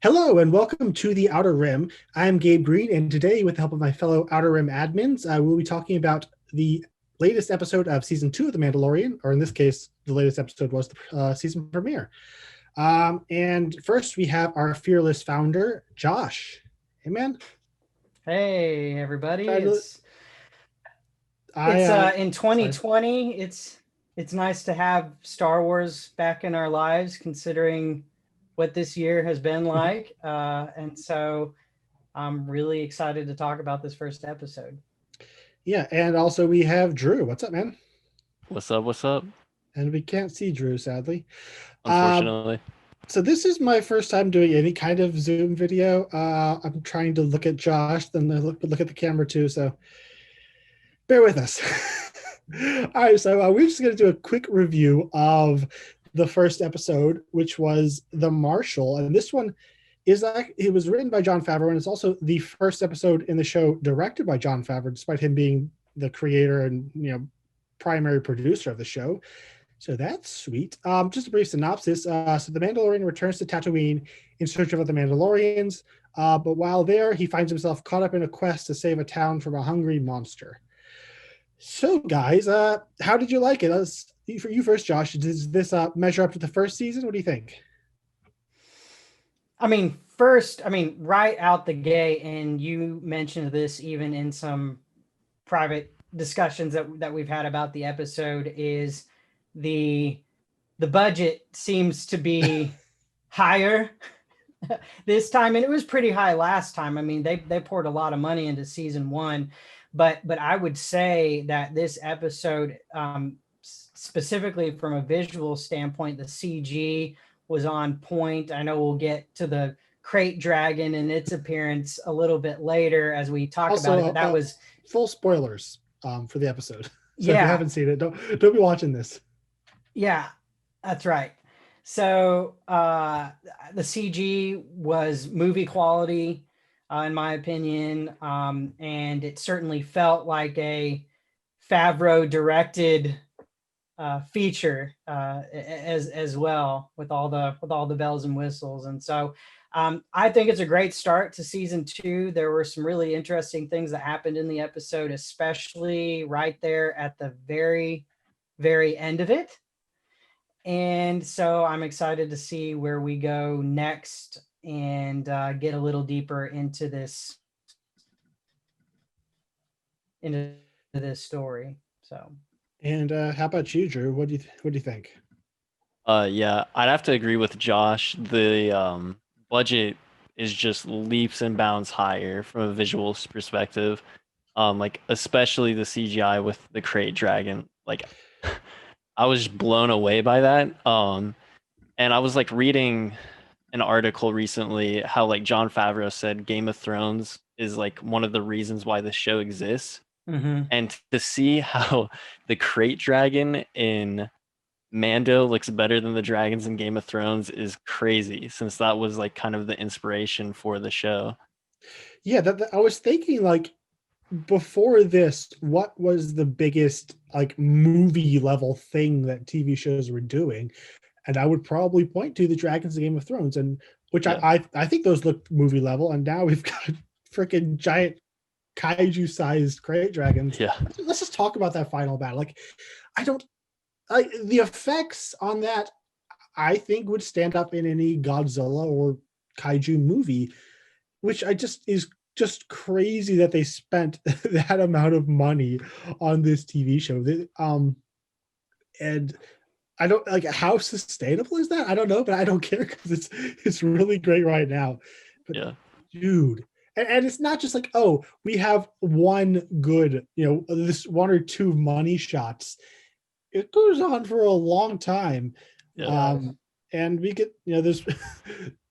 Hello and welcome to the Outer Rim. I'm Gabe Green, and today, with the help of my fellow Outer Rim admins, we'll be talking about the latest episode of season 2 of The Mandalorian, or in this case, the latest episode was the season premiere. And first, we have our fearless founder, Josh. Hey, man. Hey everybody! Try to- It's in sorry. 2020. It's nice to have Star Wars back in our lives, considering what this year has been like. And so I'm really excited to talk about this first episode. Yeah, and also we have Drew. What's up, man? What's up? What's up? And we can't see Drew, sadly. Uh, Unfortunately. So this is my first time doing any kind of Zoom video. I'm trying to look at Josh, then look at the camera too. So bear with us. All right, so we're just going to do a quick review of the first episode, which was the Marshal, and this one is like it was written by Jon Favreau, and it's also the first episode in the show directed by Jon Favreau, despite him being the creator and primary producer of the show. So that's sweet. Just a brief synopsis. So the Mandalorian returns to Tatooine in search of other Mandalorians, but while there, he finds himself caught up in a quest to save a town from a hungry monster. So, guys, how did you like it? For you first, Josh. Does this measure up to the first season? What do you think? Right out the gate, and you mentioned this even in some private discussions that we've had about the episode, is the budget seems to be higher this time, and it was pretty high last time. I mean, they poured a lot of money into season one, but I would say that this episode, specifically from a visual standpoint, the CG was on point. I know we'll get to the crate dragon and its appearance a little bit later as we talk Also, about it. But that was full spoilers for the episode. So yeah. If you haven't seen it, don't be watching this. Yeah, that's right. So the CG was movie quality, in my opinion, and it certainly felt like a Favreau directed feature as well, with all the bells and whistles. And so I think it's a great start to season 2. There were some really interesting things that happened in the episode, especially right there at the very, very end of it. And so I'm excited to see where we go next and get a little deeper into this story. So. And how about you, Drew? What do you think? Yeah, I'd have to agree with Josh. The budget is just leaps and bounds higher from a visual perspective. Like especially the CGI with the crate dragon. Like I was blown away by that. And I was like reading an article recently how like Jon Favreau said Game of Thrones is like one of the reasons why the show exists. Mm-hmm. And to see how the crate dragon in Mando looks better than the dragons in Game of Thrones is crazy, since that was like kind of the inspiration for the show. Yeah, I was thinking, like, before this, what was the biggest like movie level thing that TV shows were doing? And I would probably point to the Dragons of Game of Thrones, and which Yeah. I think those look movie level, and now we've got freaking giant kaiju sized crate dragons. Yeah. Let's just talk about that final battle. Like, I don't like the effects on that. I think would stand up in any Godzilla or kaiju movie, which I just is just crazy that they spent that amount of money on this TV show. And I don't like how sustainable is that? I don't know, but I don't care because it's really great right now. But Yeah. dude, and it's not just like, oh, we have one good, this one or two money shots. It goes on for a long time. Yeah. And we get, there's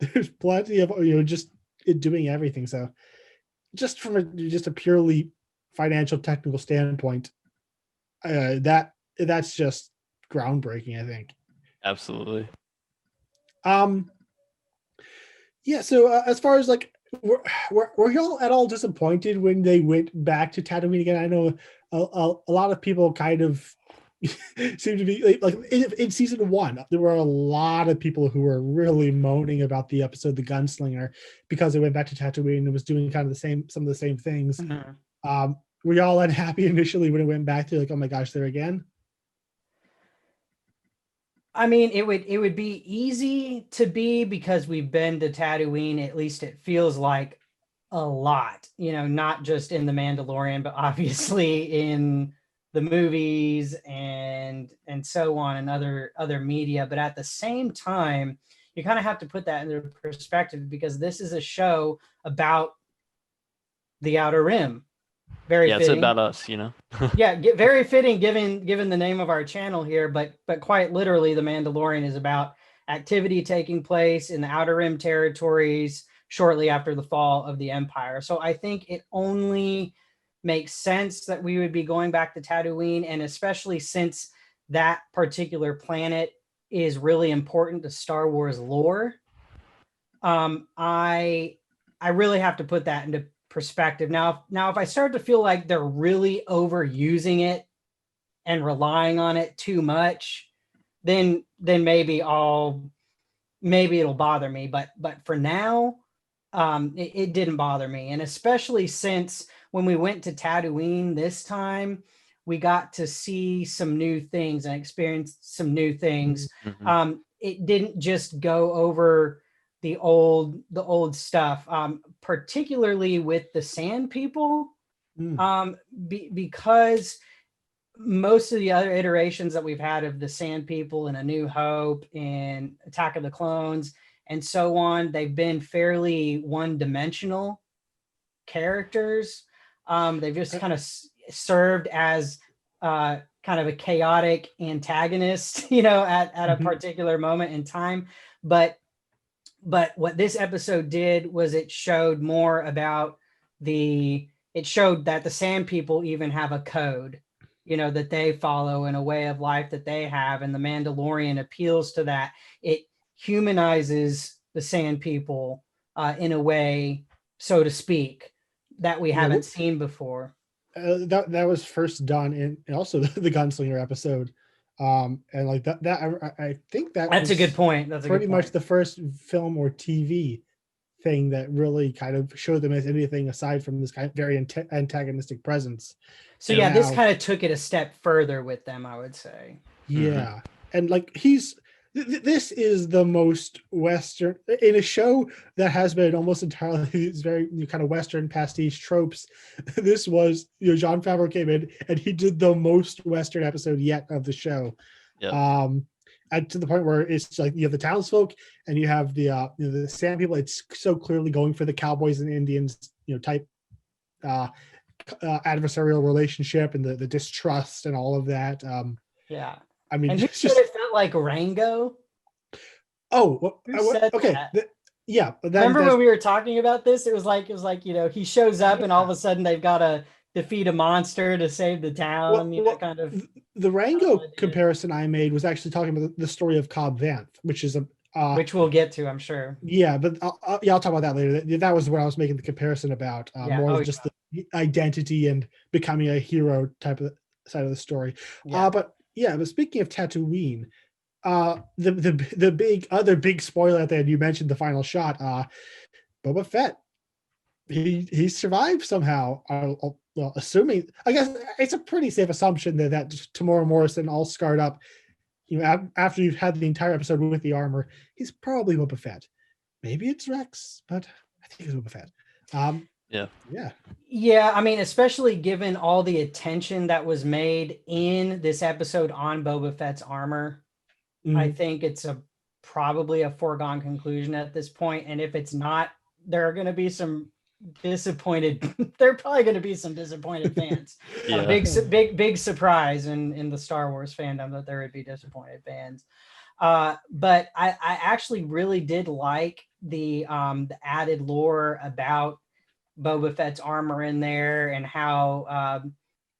there's plenty of, just it doing everything. So just from a purely financial technical standpoint, that's just groundbreaking, I think. Absolutely. Yeah. So as far as like, were y'all at all disappointed when they went back to Tatooine again? I know a lot of people kind of seemed to be like in season 1, there were a lot of people who were really moaning about the episode The Gunslinger because it went back to Tatooine and was doing kind of some of the same things. Were y'all unhappy initially when it went back to like, oh my gosh, there again? I mean, it would be easy to be because we've been to Tatooine. At least it feels like a lot, not just in The Mandalorian, but obviously in the movies and so on and other media. But at the same time, you kind of have to put that into perspective because this is a show about the Outer Rim. Very yeah, fitting. It's about us, Yeah, very fitting given the name of our channel here, but quite literally, The Mandalorian is about activity taking place in the Outer Rim territories shortly after the fall of the Empire. So I think it only makes sense that we would be going back to Tatooine, and especially since that particular planet is really important to Star Wars lore. I really have to put that into perspective. Now, if I start to feel like they're really overusing it and relying on it too much, then maybe it'll bother me. But for now, it didn't bother me. And especially since when we went to Tatooine this time, we got to see some new things and experience some new things. Mm-hmm. It didn't just go over the old stuff, particularly with the Sand People, because most of the other iterations that we've had of the Sand People in A New Hope and Attack of the Clones and so on, they've been fairly one-dimensional characters. They've just kind of served as kind of a chaotic antagonist, at a particular moment in time. But what this episode did was it showed more about it showed that the Sand People even have a code, that they follow, and a way of life that they have. And the Mandalorian appeals to that. It humanizes the Sand People in a way, so to speak, that we haven't seen before. That was first done in also the Gunslinger episode. And like that I think that's a good point. That's pretty much the first film or TV thing that really kind of showed them as anything aside from this kind of very antagonistic presence. So yeah, this kind of took it a step further with them, I would say. Yeah. And like this is the most Western in a show that has been almost entirely these very kind of Western pastiche tropes. This was, Jon Favreau came in and he did the most Western episode yet of the show. Yep. And to the point where it's like you have the townsfolk and you have the Sand People. It's so clearly going for the cowboys and Indians, type adversarial relationship and the distrust and all of that. Yeah. I mean, and who said it felt like Rango? Oh, okay. Yeah. Remember when we were talking about this? It was like, he shows up and all of a sudden they've got to defeat a monster to save the town. Kind of. The Rango comparison I made was actually talking about the story of Cobb Vanth, which is which we'll get to, I'm sure. Yeah, but I'll talk about that later. That was what I was making the comparison about, just the identity and becoming a hero type of side of the story. Yeah. But speaking of Tatooine, the other big spoiler at the end, you mentioned the final shot, Boba Fett. He survived somehow. Assuming, I guess it's a pretty safe assumption that Tamora Morrison, all scarred up, after you've had the entire episode with the armor, he's probably Boba Fett. Maybe it's Rex, but I think it's Boba Fett. Yeah. I mean, especially given all the attention that was made in this episode on Boba Fett's armor, I think it's probably a foregone conclusion at this point. And if it's not, there are going to be some disappointed fans. Big surprise in the Star Wars fandom that there would be disappointed fans. But I actually really did like the added lore about Boba Fett's armor in there and how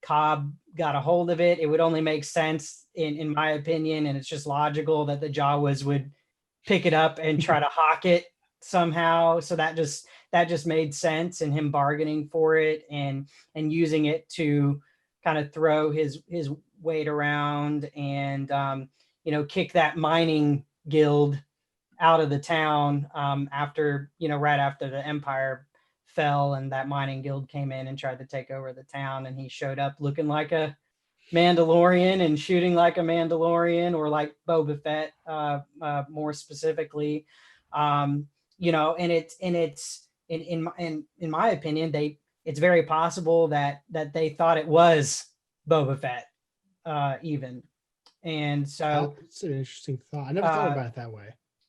Cobb got a hold of it. It would only make sense in my opinion, and it's just logical that the Jawas would pick it up and try to hawk it somehow. So that just made sense, and him bargaining for it and using it to kind of throw his wait around and kick that mining guild out of the town after right after the Empire fell and that mining guild came in and tried to take over the town, and he showed up looking like a Mandalorian and shooting like a Mandalorian, or like Boba Fett, more specifically. And it's in my opinion, it's very possible that they thought it was Boba Fett, even. And so that's an interesting thought. I never thought about it that way.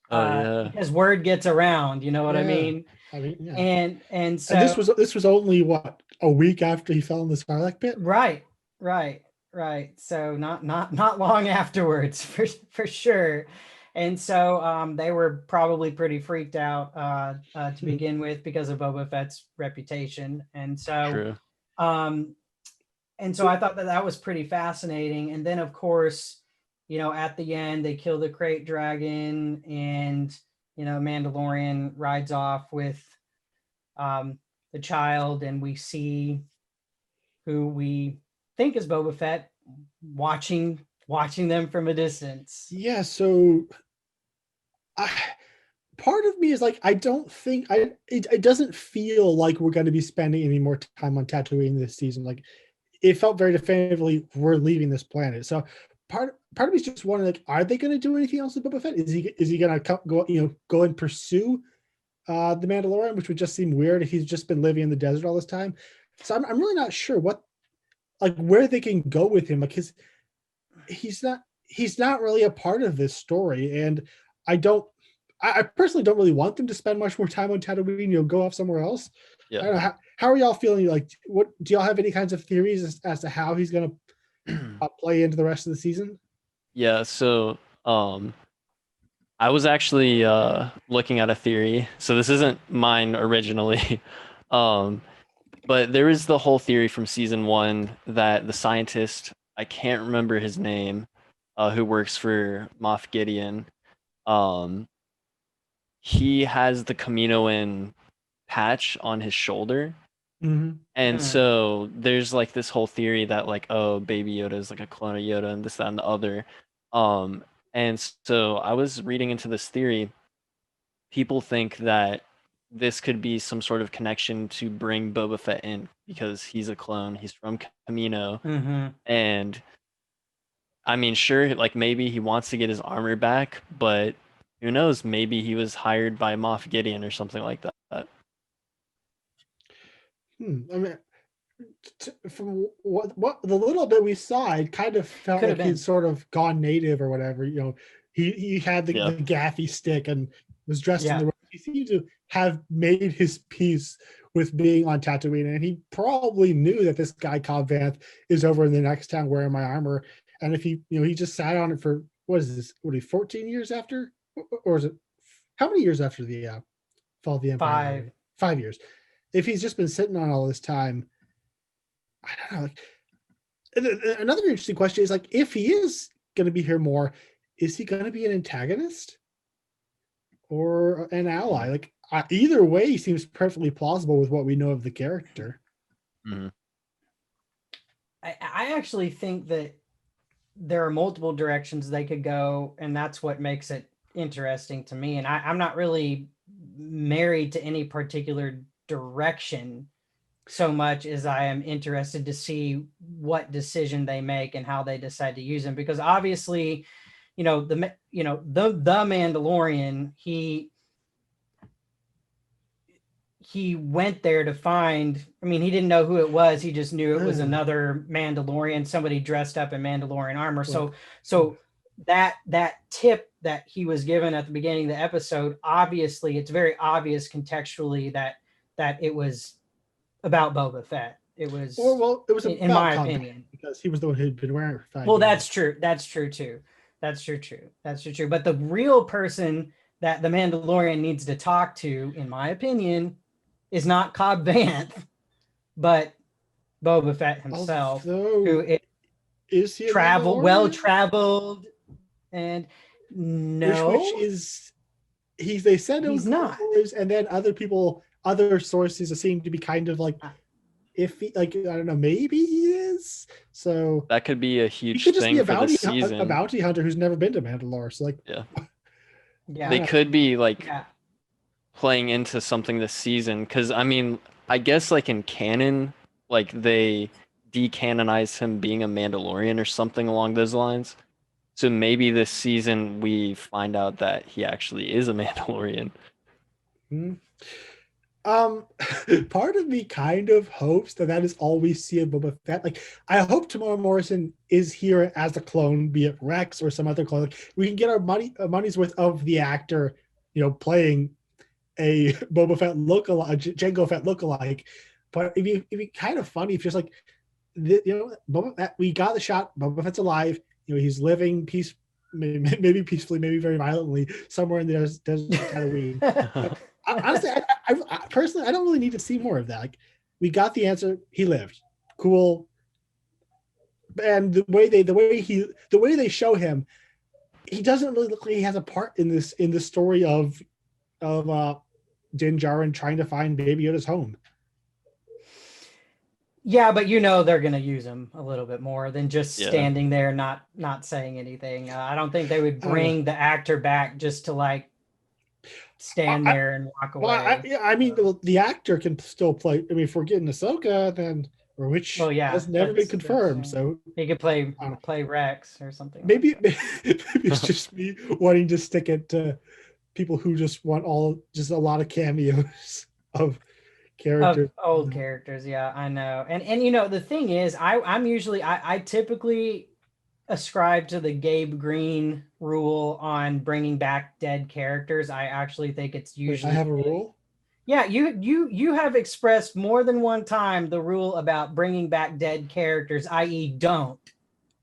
Because word gets around, you know what I mean? Yeah. And so and this was only what, a week after he fell in the Sarlacc pit? Right. So not long afterwards, for sure. And so they were probably pretty freaked out to begin with because of Boba Fett's reputation. And so True. and so I thought that was pretty fascinating. And then of course, at the end they kill the crate dragon, and Mandalorian rides off with the child, and we see who we think is Boba Fett watching them from a distance. Yeah, so part of me is like, I don't think it doesn't feel like we're going to be spending any more time on Tatooine this season. Like, it felt very definitively we're leaving this planet. So part of me is just wondering, like, are they going to do anything else with Boba Fett? Is he going to go and pursue the Mandalorian, which would just seem weird if he's just been living in the desert all this time. So I'm really not sure where they can go with him. Like, he's not really a part of this story, and I personally don't really want them to spend much more time on Tatooine. Go off somewhere else. Yeah. I don't know, how are y'all feeling? Like, what do y'all have any kinds of theories as to how he's going to play into the rest of the season? Yeah. So I was actually looking at a theory. So this isn't mine originally. But there is the whole theory from season 1 that the scientist, I can't remember his name, who works for Moff Gideon, he has the Kaminoan patch on his shoulder. Mm-hmm. And so there's like this whole theory that like, oh, Baby Yoda is like a clone of Yoda and this, that, and the other. And so I was reading into this theory. People think that this could be some sort of connection to bring Boba Fett in because he's a clone. He's from Kamino. Mm-hmm. And I mean, sure, like maybe he wants to get his armor back, but who knows? Maybe he was hired by Moff Gideon or something like that. I mean, from what the little bit we saw, it kind of felt Could have like been. he'd sort of gone native or whatever. He had the gaffy stick and was dressed in the. He seemed to have made his peace with being on Tatooine, and he probably knew that this guy Cobb Vanth is over in the next town wearing my armor. And if he just sat on it for, what is this? 14 years after, or is it how many years after the fall of the Empire? 5 years. If he's just been sitting on all this time, I don't know. Like, another interesting question is, like, if he is going to be here more, is he going to be an antagonist or an ally? Like, either way, he seems perfectly plausible with what we know of the character. Mm-hmm. I actually think that there are multiple directions they could go, and that's what makes it interesting to me. And I'm not really married to any particular direction so much as I am interested to see what decision they make and how they decide to use them, because obviously, the Mandalorian, he went there to find, he didn't know who it was. He just knew it was another Mandalorian, somebody dressed up in Mandalorian armor. So that tip that he was given at the beginning of the episode, obviously it's very obvious contextually that it was about Boba Fett. It was, it was in my opinion, because he was the one who'd been wearing it for 5 years. Well, that's true. That's true too. But the real person that the Mandalorian needs to talk to, in my opinion, is not Cobb Vanth, but Boba Fett himself, who is he well traveled, and which is they said it was not, and then other sources seem to be kind of like if he, like, I don't know, maybe he is. So That could be a he huge could just be thing a for the bounty season. hunter who's never been to Mandalore. So like, Yeah. Yeah. They could be like Yeah. playing into something this season because I mean, I guess like in canon, like they decanonized him being a Mandalorian or something along those lines. So maybe this season we find out that he actually is a Mandalorian. hmm. Part of me kind of hopes that that is all we see of Boba Fett. Like, I hope Tamora Morrison is here as a clone, be it Rex or some other clone. Like, we can get our money's worth of the actor, playing a Boba Fett Jango Fett lookalike. But it'd be kind of funny if just like, Boba Fett, we got the shot. Boba Fett's alive. He's living maybe peacefully, maybe very violently, somewhere in the desert of Tatooine. Honestly, I personally, I don't really need to see more of that. Like, we got the answer. He lived. Cool. And the way they show him, he doesn't really look like he has a part in the story of Din Djarin trying to find Baby Yoda's home. Yeah, but they're going to use him a little bit more than just standing there not saying anything. I don't think they would bring the actor back just to like stand there and walk away. I mean, the actor can still play. I mean, if we're getting Ahsoka, then has never been confirmed. So he could play Rex or something. Maybe it's just me wanting to stick it to people who just want a lot of cameos of characters, of old characters. Yeah, I know. And the thing is, I typically ascribe to the Gabe Green rule on bringing back dead characters. I actually think it's usually. I have a rule. Yeah, you have expressed more than one time the rule about bringing back dead characters, i.e., don't.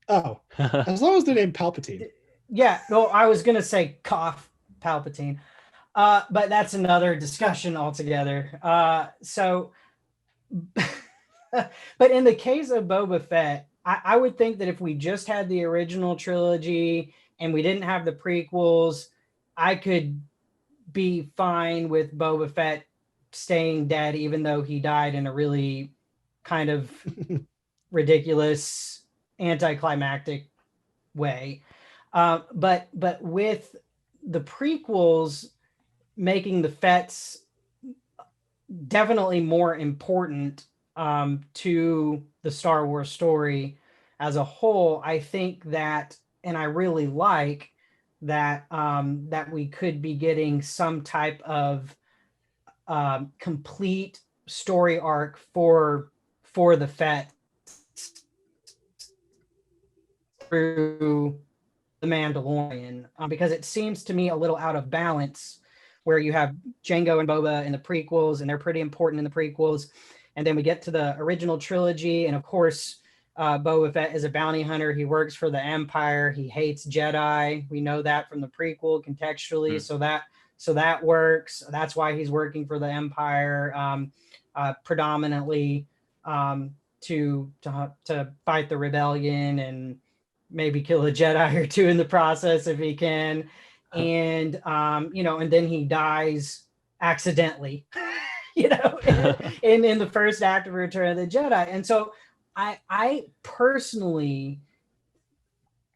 Oh, as long as they're named Palpatine. Yeah, well, I was gonna say cough Palpatine, but that's another discussion altogether. But in the case of Boba Fett, I would think that if we just had the original trilogy and we didn't have the prequels, I could be fine with Boba Fett staying dead, even though he died in a really kind of ridiculous, anticlimactic way. But with the prequels making the Fetts definitely more important to the Star Wars story as a whole, I think that, and I really like that that we could be getting some type of complete story arc for the Fett through the Mandalorian, because it seems to me a little out of balance where you have Jango and Boba in the prequels, and they're pretty important in the prequels. And then we get to the original trilogy, and of course, Boba Fett is a bounty hunter. He works for the Empire. He hates Jedi. We know that from the prequel contextually. So that works. That's why he's working for the Empire predominantly to fight the rebellion and maybe kill a Jedi or two in the process if he can. And and then he dies accidentally, in the first act of Return of the Jedi. And so I personally,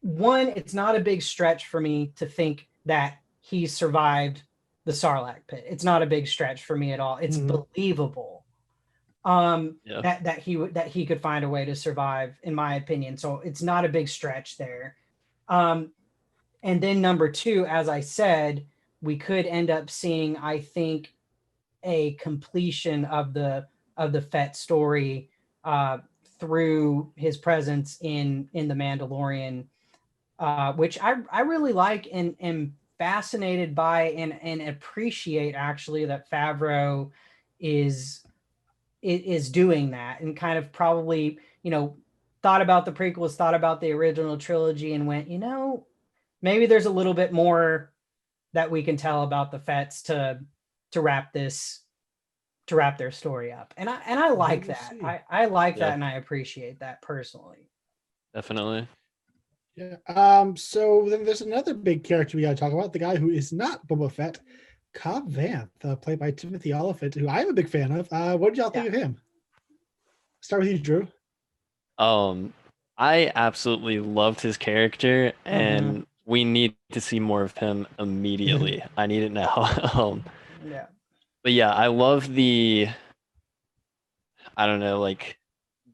it's not a big stretch for me to think that he survived the Sarlacc pit. It's not a big stretch for me at all. It's believable that he could find a way to survive, in my opinion. So it's not a big stretch there. And then number two, as I said, we could end up seeing, I think, a completion of the Fett story through his presence in the Mandalorian, which I really like and am fascinated by and appreciate, actually, that Favreau is doing that, and kind of probably thought about the prequels, thought about the original trilogy, and went, maybe there's a little bit more that we can tell about the Fetts to wrap their story up. And I like that. I like that, and I appreciate that personally. Definitely. Yeah. So then there's another big character we got to talk about, the guy who is not Boba Fett, Cobb Vanth, played by Timothy Olyphant, who I'm a big fan of. What did y'all think of him? start with you, Drew. I absolutely loved his character, Mm-hmm. and we need to see more of him immediately. I need it now. Yeah. But yeah, I love the, I don't know, like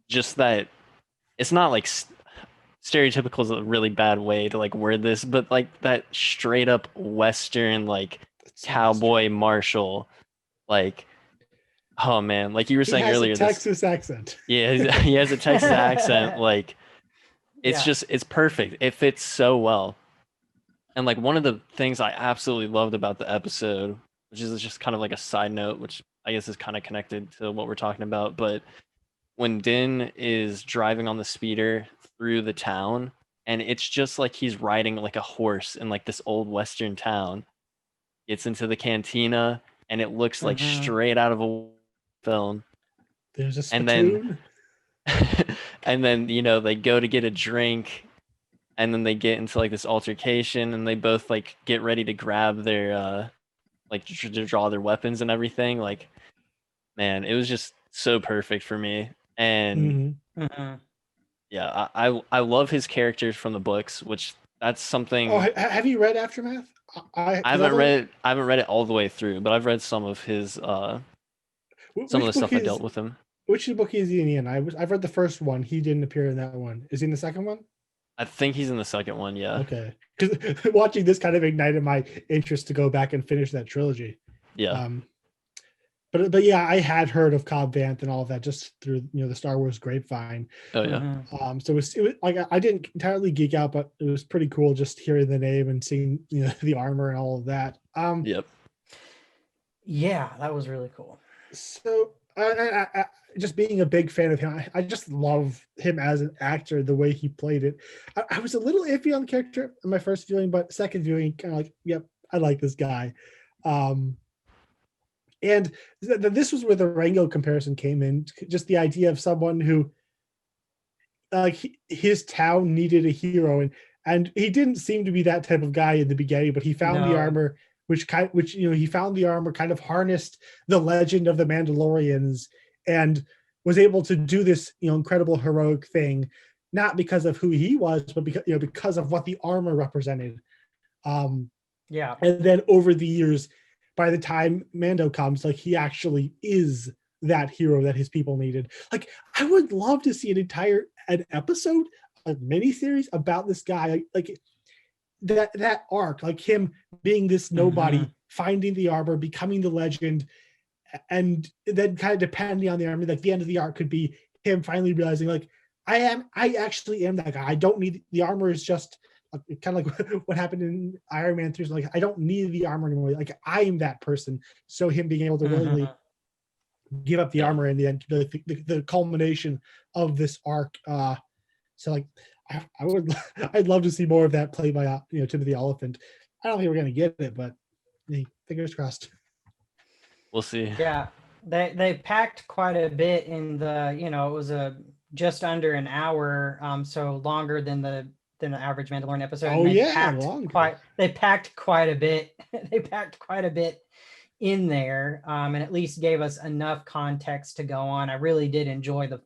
just that it's not like stereotypical is a really bad way to like word this, but like that straight up Western like That's so cowboy Marshal, like oh man, like you were he saying has a earlier, this Texas accent. yeah, he has a Texas accent, like it's Yeah. just it's perfect. It fits so well. And like one of the things I absolutely loved about the episode, which is just kind of like a side note, which I guess is kind of connected to what we're talking about, but when Din is driving on the speeder through the town, and it's just like he's riding like a horse in like this old western town, gets into the cantina, and it looks like Mm-hmm. straight out of a film. There's a And then spittoon. and then they go to get a drink, and then they get into like this altercation, and they both like get ready to grab their like to draw their weapons and everything. Like man, it was just so perfect for me. And Mm-hmm. Mm-hmm. yeah, I love his characters from the books, which that's Oh, something have you read Aftermath? I Because haven't read. I haven't read it all the way through, but I've read some of his some of the which book stuff I is dealt with him. which book is he in? I've read the first one. He didn't appear in that one. Is he in the second one? I think he's in the second one. Yeah, Okay, because watching this kind of ignited my interest to go back and finish that trilogy. yeah. Um, but yeah, I had heard of Cobb Vanth and all of that just through the Star Wars grapevine. Oh yeah. Mm-hmm. So it was like I didn't entirely geek out, but it was pretty cool just hearing the name and seeing the armor and all of that. Yep. Yeah, that was really cool. So just being a big fan of him, I just love him as an actor, the way he played it. I was a little iffy on the character in my first viewing, but second viewing, kind of like, yep, I like this guy. And this was where the Rango comparison came in. Just the idea of someone who, his town needed a hero, and he didn't seem to be that type of guy in the beginning, but he found the No. armor, which he found the armor, kind of harnessed the legend of the Mandalorians, and was able to do this incredible heroic thing, not because of who he was, but because of what the armor represented. Yeah. And then over the years, by the time Mando comes, like, he actually is that hero that his people needed. Like, I would love to see an episode, a miniseries about this guy, like that arc, like him being this nobody, Mm-hmm. finding the armor, becoming the legend, and then kind of depending on the armor, like the end of the arc could be him finally realizing, like, I actually am that guy. I don't need the armor. Is just kind of like what happened in Iron Man 3. So like, I don't need the armor anymore. Like, I am that person. So him being able to willingly give up the Yeah. armor in the end, the culmination of this arc. So like, I'd love to see more of that played by Timothy Oliphant. I don't think we're gonna get it, but fingers crossed. We'll see. Yeah, they packed quite a bit in the, it was a just under an hour, so longer than the average Mandalorian episode. Oh, and they yeah, packed longer. they packed quite a bit. They packed quite a bit in there, and at least gave us enough context to go on. I really did enjoy the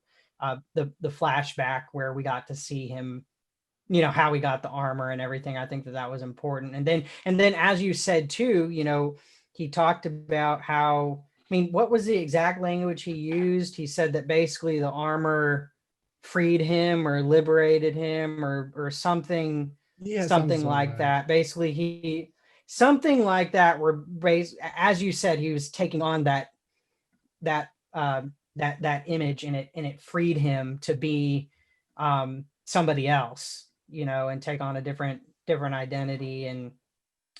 flashback where we got to see him, how he got the armor and everything. I think that was important. And then as you said too, he talked about how, what was the exact language he used? He said that basically the armor freed him or liberated him or something, something like that. Basically something like that, where as you said, he was taking on that image, and it freed him to be somebody else, and take on a different identity and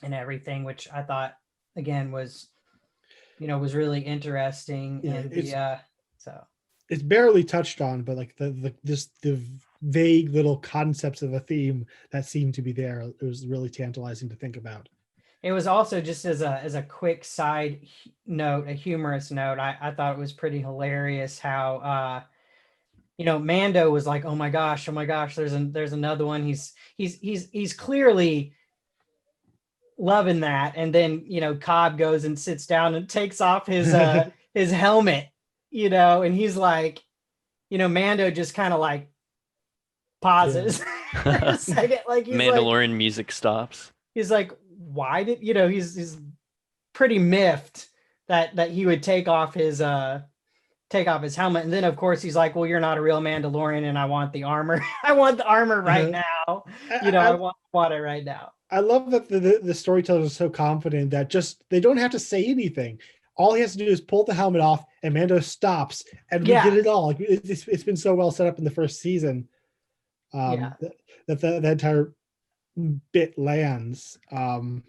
everything, which I thought again was really interesting. Yeah, and it's barely touched on, but like the vague little concepts of a theme that seemed to be there, it was really tantalizing to think about. It was also, just as a quick side note, a humorous note, I thought it was pretty hilarious how Mando was like, oh my gosh, there's another one. He's clearly loving that. And then Cobb goes and sits down and takes off his his helmet, and he's like, Mando just kind of like pauses for a second, like Mandalorian music stops. He's like, why did he's pretty miffed that he would take off his helmet, and then of course he's like, well, you're not a real Mandalorian, and I want the armor. I want the armor right now. I want it right now. I love that the storyteller is so confident that just they don't have to say anything. All he has to do is pull the helmet off, and Mando stops, and we get it all. Like, it's been so well set up in the first season that the entire bit lands. So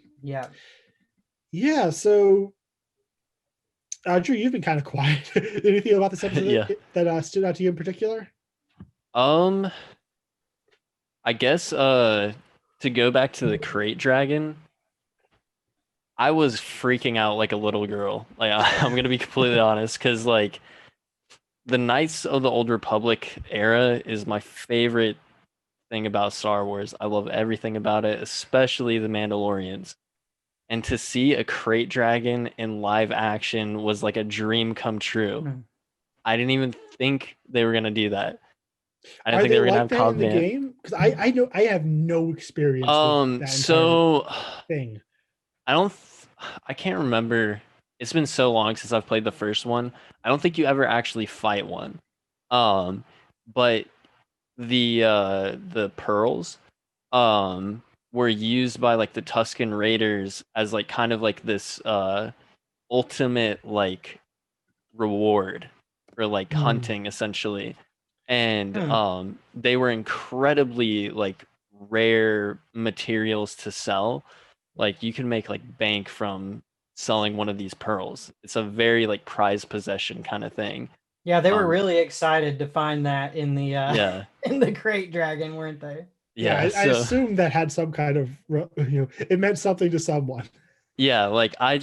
Drew, you've been kind of quiet. Anything about this episode that stood out to you in particular? I guess to go back to the crate dragon, I was freaking out like a little girl. Like, I'm gonna be completely honest, because like the Knights of the Old Republic era is my favorite thing about Star Wars. I love everything about it, especially the Mandalorians. And to see a crate dragon in live action was like a dream come true. Mm-hmm. I didn't even think they were gonna do that. I didn't think they were gonna have that in the game, because I know I have no experience with that thing. I can't remember. It's been so long since I've played the first one. I don't think you ever actually fight one. But the pearls were used by like the Tusken Raiders as like kind of like this ultimate like reward for like hunting, essentially. And they were incredibly like rare materials to sell. Like, you can make like bank from selling one of these pearls. It's a very like prized possession kind of thing. Yeah, they were really excited to find that in the in the crate dragon, weren't they? Yeah, I assume that had some kind of, it meant something to someone. Yeah, like I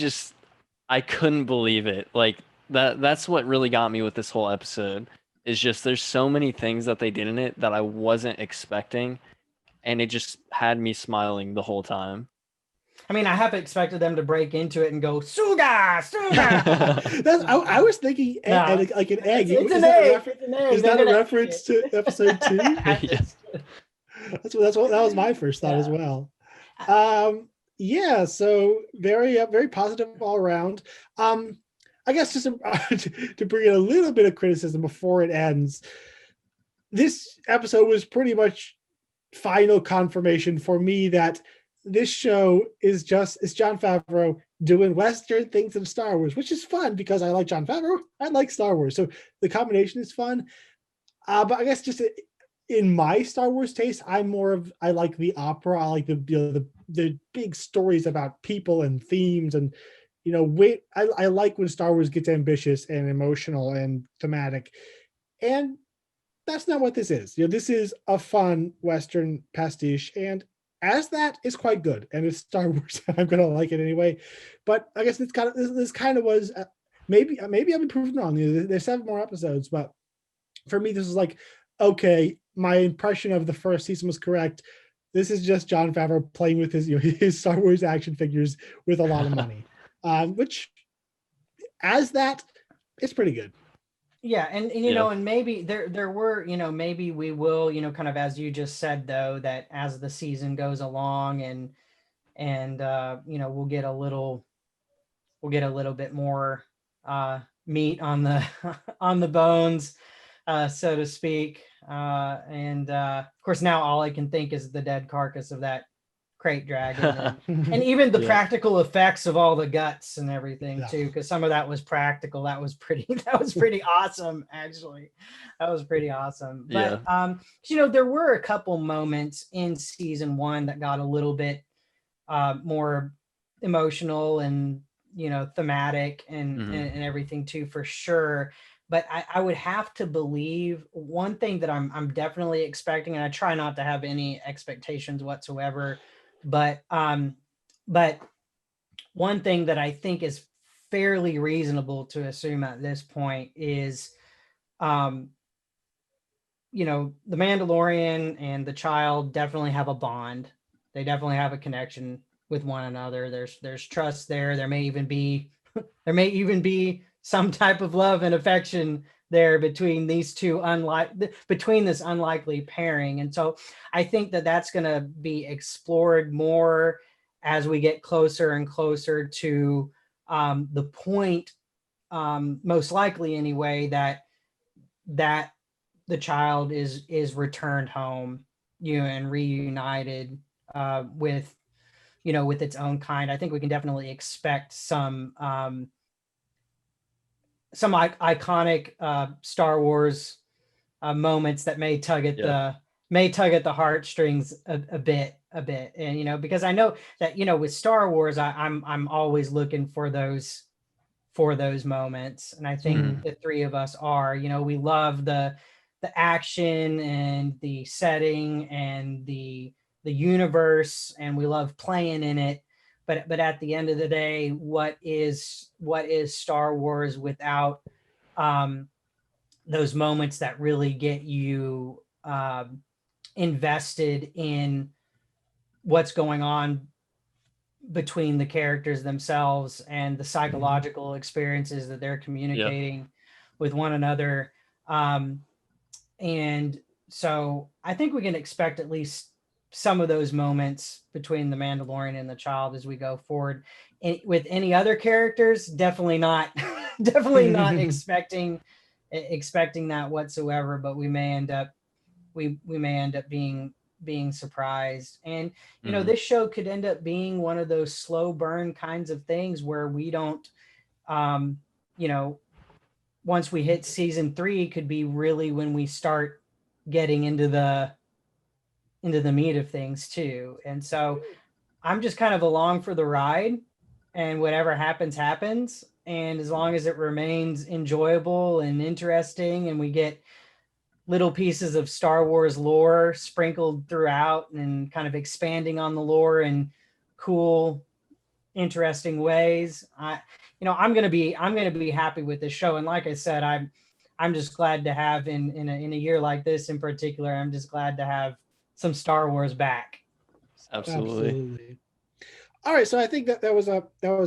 couldn't believe it. Like that's what really got me with this whole episode, is just there's so many things that they did in it that I wasn't expecting, and it just had me smiling the whole time. I mean, I have expected them to break into it and go Suga. I was thinking like an egg. It's an egg. Is that a reference to episode 2? That was my first thought as well. So very positive all around. I guess just to bring in a little bit of criticism before it ends, this episode was pretty much final confirmation for me that this show is Jon Favreau doing Western things in Star Wars, which is fun because I like Jon Favreau. I like Star Wars. So the combination is fun. But I guess just in my Star Wars taste, I like the opera. I like the big stories about people and themes, and I like when Star Wars gets ambitious and emotional and thematic. And that's not what this is. This is a fun Western pastiche, and as that is quite good, and it's Star Wars. I'm gonna like it anyway. But I guess this kind of was maybe I've been proven wrong. There's 7 more episodes, but for me, this is like, okay, my impression of the first season was correct. This is just Jon Favreau playing with his Star Wars action figures with a lot of money, which as that, it's pretty good. Yeah, and and maybe there were, maybe we will, kind of as you just said, though, that as the season goes along and we'll get a little bit more meat on the on the bones, so to speak. Of course, now all I can think is the dead carcass of that crate dragon, and even the practical effects of all the guts and everything too, because some of that was practical. That was pretty awesome, actually. That was pretty awesome. But there were a couple moments in season 1 that got a little bit more emotional and thematic and everything too, for sure. But I would have to believe one thing that I'm definitely expecting, and I try not to have any expectations whatsoever. But one thing that I think is fairly reasonable to assume at this point is, the Mandalorian and the child definitely have a bond. They definitely have a connection with one another. There's trust there. There may even be some type of love and affection there between these two between this unlikely pairing. And so I think that that's going to be explored more as we get closer and closer to the point, most likely anyway, that the child is returned home, and reunited with with its own kind. I think we can definitely expect some iconic Star Wars moments that may tug at the heartstrings a bit. And because I know that with Star Wars, I'm always looking for those moments, and I think the three of us are. We love the action and the setting and the universe, and we love playing in it. But at the end of the day, what is Star Wars without those moments that really get you invested in what's going on between the characters themselves and the psychological experiences that they're communicating with one another. And so I think we can expect at least some of those moments between the Mandalorian and the child as we go forward. With any other characters, definitely not expecting that whatsoever, but we may end up being surprised. And this show could end up being one of those slow burn kinds of things where we don't once we hit season 3 could be really when we start getting into the meat of things too. And so I'm just kind of along for the ride, and whatever happens. And as long as it remains enjoyable and interesting, and we get little pieces of Star Wars lore sprinkled throughout and kind of expanding on the lore in cool, interesting ways, I'm going to be happy with this show. And like I said, I'm just glad to have in a year like this in particular, I'm just glad to have some Star Wars back. Absolutely. All right, so I think that was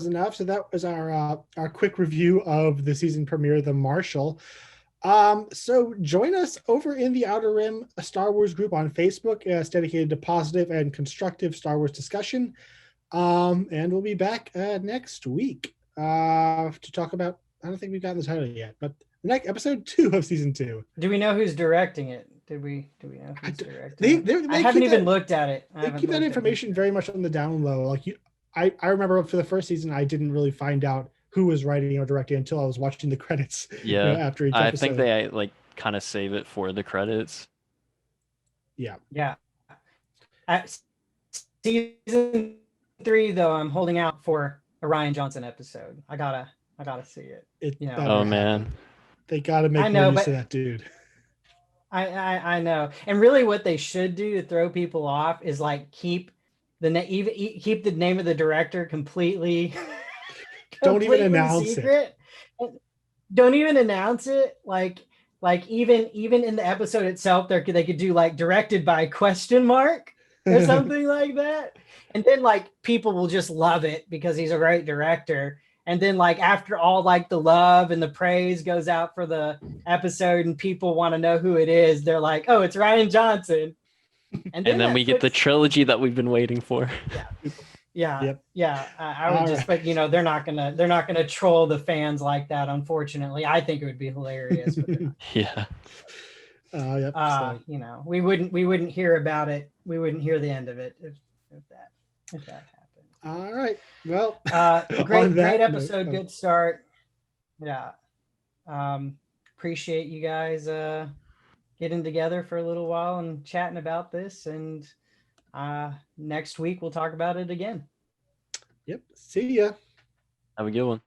enough. So that was our quick review of the season premiere, The Marshal. So join us over in the Outer Rim, a Star Wars group on Facebook. It's dedicated to positive and constructive Star Wars discussion. And we'll be back next week to talk about, I don't think we've gotten the title yet, but the next episode 2 of season 2. Do we know who's directing it? Do we know who's directing it? I haven't even looked at it. They keep that information very much on the down low. Like I remember for the first season, I didn't really find out who was writing or directing until I was watching the credits. After each episode. I think they kind of save it for the credits. Yeah. At season 3, though, I'm holding out for a Rian Johnson episode. I gotta see it. Oh man, they gotta make more use of that dude. I know, and really, what they should do to throw people off is keep the name of the director completely. Don't even announce secret. Don't even announce it. Like even in the episode itself, they could do directed by ? Or something like that. And then people will just love it because he's a great director. And then after all the love and the praise goes out for the episode and people want to know who it is, they're like, oh, it's Rian Johnson. And then we get the trilogy that we've been waiting for. I would just, but they're not gonna troll the fans like that. Unfortunately, I think it would be hilarious. But yeah. We wouldn't hear about it. We wouldn't hear the end of it if that happened. All right. Well, great episode. Good start. Yeah. Appreciate you guys getting together for a little while and chatting about this. And next week we'll talk about it again. Yep. See ya. Have a good one.